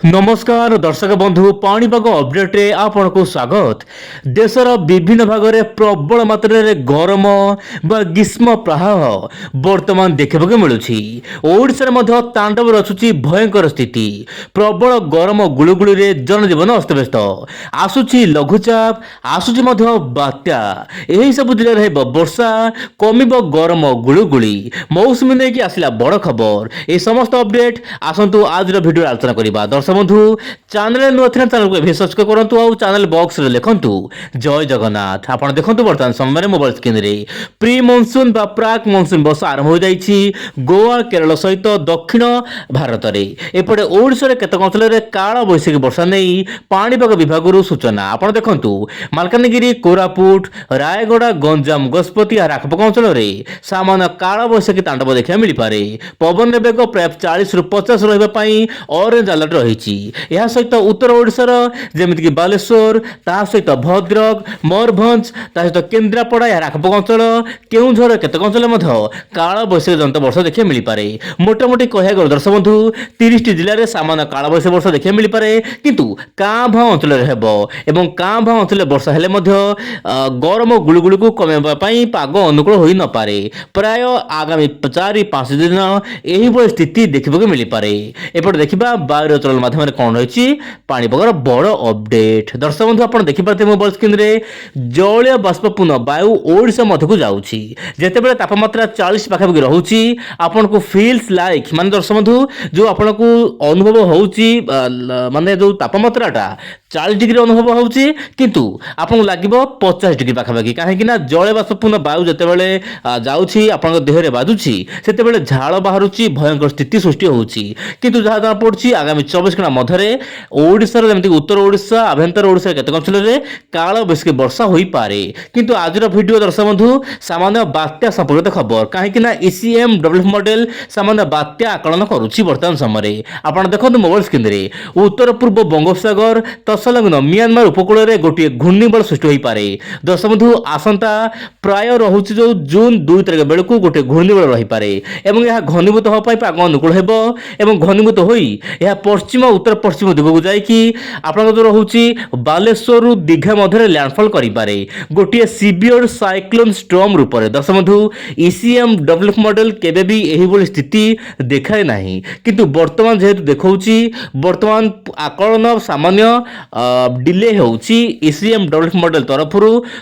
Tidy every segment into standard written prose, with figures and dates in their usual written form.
नमस्कार दर्शक बंधु पाणीपाग अपडेट्रे आपको स्वागत। देशर विभिन्न भाग में प्रबल मात्रा रे गरम बा ग्रीष्म प्रवाह वर्तमान देखा मिलूँ। तांडव रचुची भयंकर स्थिति। प्रबल गरम गुलुगुली रे जनजीवन अस्तव्यस्त। आसुची लघुचाप आसुची बात्या यही सब जिले रह वर्षा कमिब गरम गुलुगुली मौसुमी नहीं आसला बड़ खबर। ये समस्त अपडेट आसतु आज भिडियो आलोचना करवा। दर्शक बंधु चैनल नुआ थे चैनल को सब्सक्राइब करूँ और चैनल बॉक्स रे लिखंतु जय जगन्नाथ। आप देखो बर्तमान समय मोबाइल स्क्रीन रे प्री मॉनसून बा प्राक मॉनसून वर्षा आरंभ हो जाइछि। गोवा केरल सहित दक्षिण भारत में एपटे ओडिशा केतक अंचल में काल बैशाखी वर्षा नहीं पाणीपाग विभाग सूचना। आप देखु मालकानगिरी कोरापुट रायगड़ा गंजाम गजपति और आखपाख अंचल में सामान्य काल बैशाखी तांडव देखा मिल पारे। पवन बेग प्राय 40 ରୁ 50 रही ऑरेंज अलर्ट रही। यह सहित उत्तर ओडिशार जमीक बालेश्वर ता सहित भद्रक मयूरभंज ता सहित केन्द्रापड़ा यार आखपाख अंचल केउझर केतक अंचल काल बैशाखी जनित वर्षा देखा मिल पारे। मोटामोटी कह गल दर्शक बंधु 30 जिले में सामान्य काल बैशाखी वर्षा देखा मिल पारे। किंतु काँ भाँ अंचल एवं काँ भाँ अंचल वर्षा हेले गरम गुलुगुली को कमेवाई पाग अनुकूल हो न पारे। प्राय आगामी 4-5 दिन यही स्थिति देखा मिल पारे। एपटे देखा वायु चल माध्यम कौन रही पाणीपागर बड़ अपडेट। दर्शक बंधु आप देखिपारे मोबाइल स्क्रीन रे जलीय बाष्पूर्ण वायु ओडिशा मध्य को जाऊँगी। जितेबाला तापमात्रा 40 पाखापाखि रोचे आपन को फिल्स लाइक माने दर्शक बंधु जो आपन को अनुभव होउची माने जो तापमात्राटा 40 डिग्री अनुभव होउची किंतु आपन लागिबो 50 डिग्री पाखापाखि। कहीं जलीय बाष्पूर्ण वायु जितेबाला जाऊँगी आपन देह में बाजुची सेतेबाला झाड़ बाहरुची भयंकर स्थिति सृष्टि होउची। किंतु जहाँ जना पड़ुची आगामी 24 घंटा मध्य ओडिशार जमी उत्तर ओडिशा आभ्यंतर ओडिशा केतक अंचल में काल बैशाखी वर्षा हो पारे। किंतु आज भिडियो दर्शक बंधु सामान्य बात्या संपर्कित खबर कहीं ECM डेवलप मॉडल सामान्य बात्या आकलन करुच्ची। वर्तमान समय आप देखो मोबाइल स्क्रीन रे उत्तर पूर्व बंगोपसागर तत्संलग्न म्यांमार उपकूल में गोटे घूर्णिबल सृष्टि हो पारे। दर्शक बंधु आसंता प्राय रोचे जो जून 2 तारिख बेलू गोटे घूर्णिबल रही पारे एवं यह घनीभूत होगा पाग अनुकूल हो घनीभूत हो पश्चिम उत्तर पश्चिम दिग को जाकि आपन जो रोचे बालेश्वर दीघा मध्य लैंडफॉल करें गोटे सीवियर साइक्लोन स्टॉर्म रूप में। दर्शक बंधु ECM डेवलप मॉडल केबे भी यही स्थिति देखाए ना किंतु वर्तमान जेहेतु देखौची वर्तमान आकलन सामान्य डिले होउची। ECM डेवलप मॉडल तरफ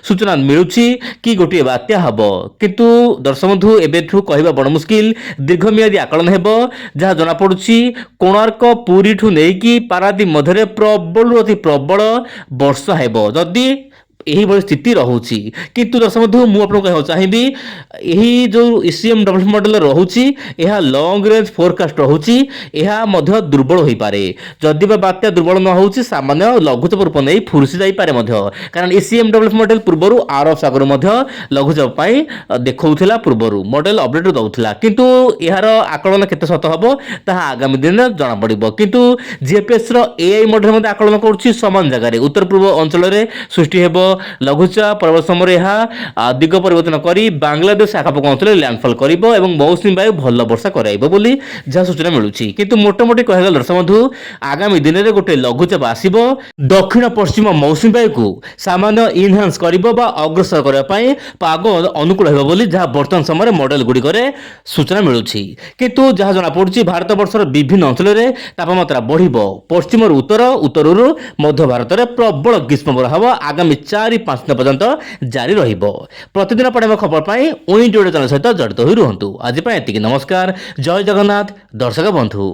सूचना मिलूची कि गोटे बात्या हम किंतु दर्शक बंधु एबेठू कहबा बड़ मुश्किल दीर्घमियादी आकलन हेबो। जहाँ जना पड़ुची कोणार्क पुरी ठू नहीं पारादीप मध्य प्रबल अति प्रबल वर्षा हेबो जदि यही स्थिति रोचे। किंतु दर्शक बंधु मुझे चाहिए यही जो ECM डेवलप मॉडल रोचे यह लॉन्ग रेंज फोरकास्ट रोचे यह दुर्बल हो पारे। जदि बात्या दुर्बल न हो सामान्य लघुचाप रूप नहीं फुर्सी जापे कारण ECM डेवलप मॉडल पूर्व आरब सागर लघुचाप देखा पूर्व मॉडल अपडेट दौला किंतु यार आकलन केते सत हम ता आगामी दिन जना पड़। किंतु GPS AI मॉडल आकलन कर समान जगह उत्तर पूर्व अंचल में सृष्टि हेब लघुचाप परवर्त समय यह दिग परिवर्तन कर बांग्लादेश आखपाख अंचल लैंडफॉल कर मौसुमी वायु भल वर्षा कर जहाँ सूचना मिलूँ। किंतु मोटामोटी कहगल दर्शक बंधु आगामी दिन में गोटे लघुचाप आसब दक्षिण पश्चिम मौसुमी वायु को सामान्य इनहांस कर अग्रसर करने पाग अनुकूल हो जहाँ बर्तमान समय मॉडल गुड़िक सूचना मिलूँ। किंतु जहाँ जना पड़ी भारत वर्षर विभिन्न अंचल में तापमात्रा बढ़ पश्चिम उत्तर उत्तर मध्य भारत में प्रबल ग्रीष्म प्रवाह आगामी 4-5 दिन पर्यंत जारी रहिबो। प्रतिदिन पढ़ाइबा खबर पाई उनी जोड़े चैनल सहित जड़ित होई रुहंतु। आज पाई एतिकी नमस्कार जय जगन्नाथ दर्शक बंधु।